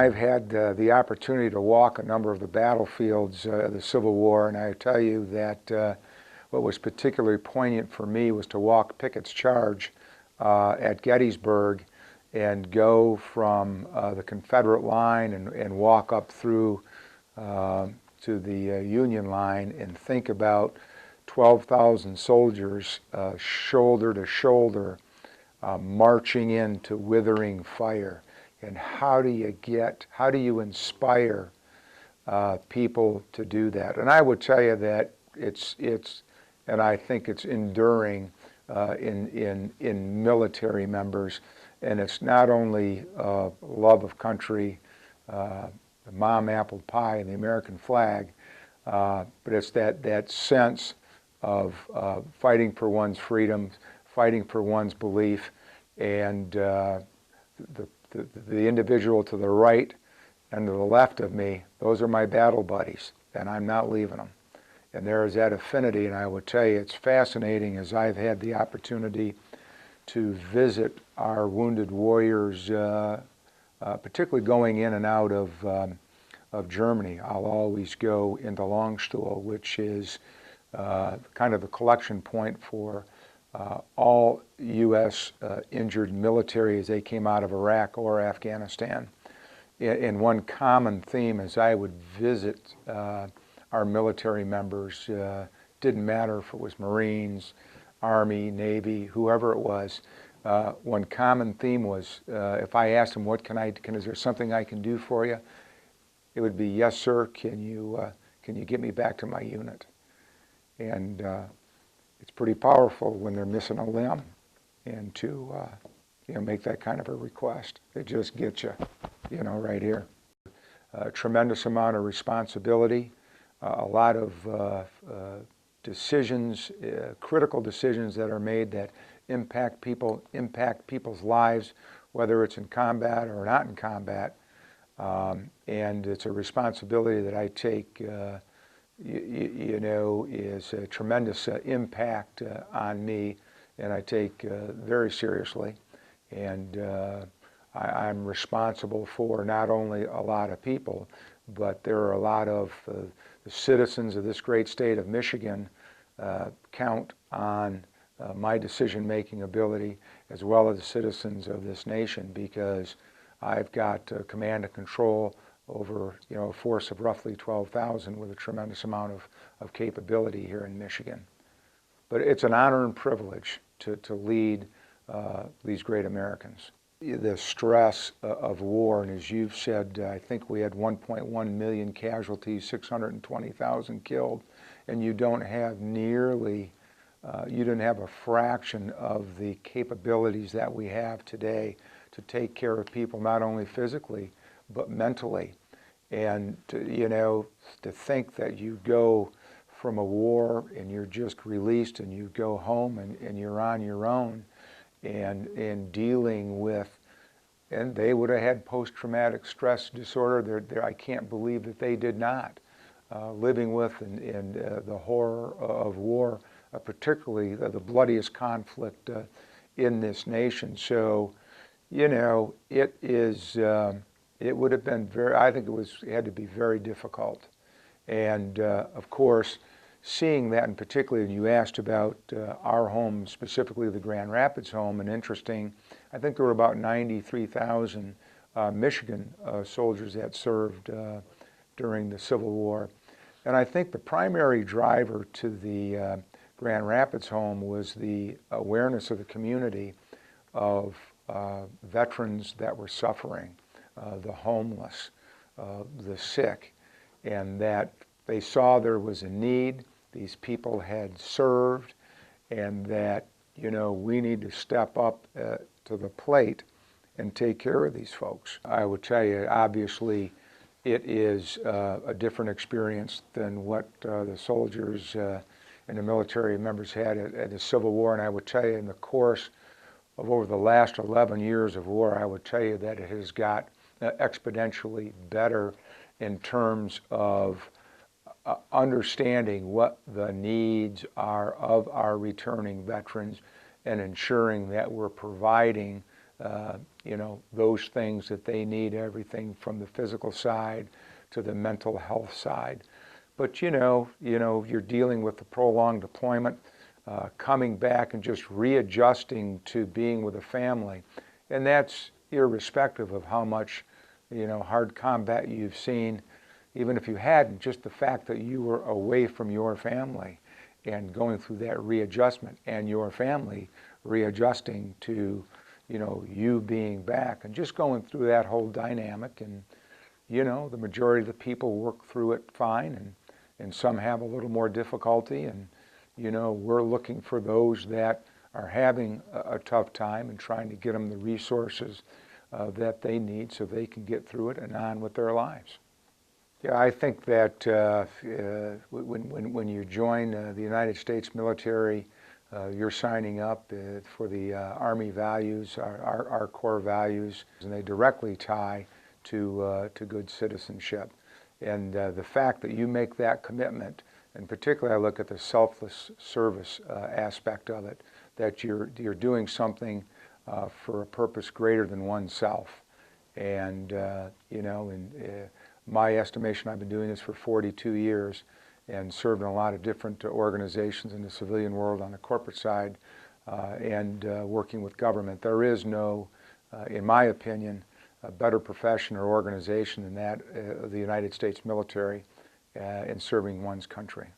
I've had the opportunity to walk a number of the battlefields of the Civil War, and I tell you that what was particularly poignant for me was to walk Pickett's charge at Gettysburg and go from the Confederate line and walk up through to the Union line and think about 12,000 soldiers shoulder to shoulder marching into withering fire. And how do you inspire people to do that? And I would tell you that and I think it's enduring in military members. And it's not only love of country, the mom apple pie and the American flag, but it's that sense of fighting for one's freedom, fighting for one's belief, and the individual to the right and to the left of me, those are my battle buddies, and I'm not leaving them. And there is that affinity, and I would tell you it's fascinating as I've had the opportunity to visit our wounded warriors, particularly going in and out of Germany. I'll always go into Longstuhl, which is kind of the collection point for all U.S. Injured military as they came out of Iraq or Afghanistan. And one common theme as I would visit our military members, didn't matter if it was Marines, Army, Navy, whoever it was, one common theme was if I asked them, is there something I can do for you? It would be, yes, sir, can you get me back to my unit? And it's pretty powerful when they're missing a limb and to make that kind of a request. It just gets you, right here. A tremendous amount of responsibility, a lot of decisions, critical decisions that are made that impact people's lives, whether it's in combat or not in combat. And it's a responsibility that I take, is a tremendous impact on me, and I take very seriously. And I'm responsible for not only a lot of people, but there are a lot of the citizens of this great state of Michigan count on my decision-making ability, as well as the citizens of this nation, because I've got command and control over a force of roughly 12,000 with a tremendous amount of capability here in Michigan. But it's an honor and privilege to lead these great Americans. The stress of war, and as you've said, I think we had 1.1 million casualties, 620,000 killed, and you don't have nearly, you didn't have a fraction of the capabilities that we have today to take care of people, not only physically, but mentally. And to think that you go from a war and you're just released and you go home and you're on your own, and dealing with, and they would have had post-traumatic stress disorder. I can't believe that they did not. Living with and the horror of war, particularly the bloodiest conflict in this nation. So, it is. It would have been I think it had to be very difficult. And of course, seeing that, and particularly when you asked about our home, specifically the Grand Rapids home, and interesting, I think there were about 93,000 Michigan soldiers that served during the Civil War. And I think the primary driver to the Grand Rapids home was the awareness of the community of veterans that were suffering, the homeless, the sick, and that they saw there was a need, these people had served, and that, we need to step up to the plate and take care of these folks. I would tell you, obviously, it is a different experience than what the soldiers and the military members had at the Civil War, and I would tell you in the course of over the last 11 years of war, I would tell you that it has got exponentially better in terms of understanding what the needs are of our returning veterans and ensuring that we're providing those things that they need, everything from the physical side to the mental health side. But you're dealing with the prolonged deployment, coming back and just readjusting to being with a family. And that's irrespective of how much, hard combat you've seen. Even if you hadn't, just the fact that you were away from your family and going through that readjustment, and your family readjusting to, you being back, and just going through that whole dynamic. And, the majority of the people work through it fine, and some have a little more difficulty. And, we're looking for those that are having a tough time and trying to get them the resources that they need so they can get through it and on with their lives. Yeah, I think that when you join the United States military, you're signing up for the Army values, our core values, and they directly tie to good citizenship. And the fact that you make that commitment, and particularly I look at the selfless service aspect of it, that you're doing something for a purpose greater than oneself. And in my estimation, I've been doing this for 42 years and served in a lot of different organizations in the civilian world on the corporate side and working with government. There is no, in my opinion, a better profession or organization than that of the United States military in serving one's country.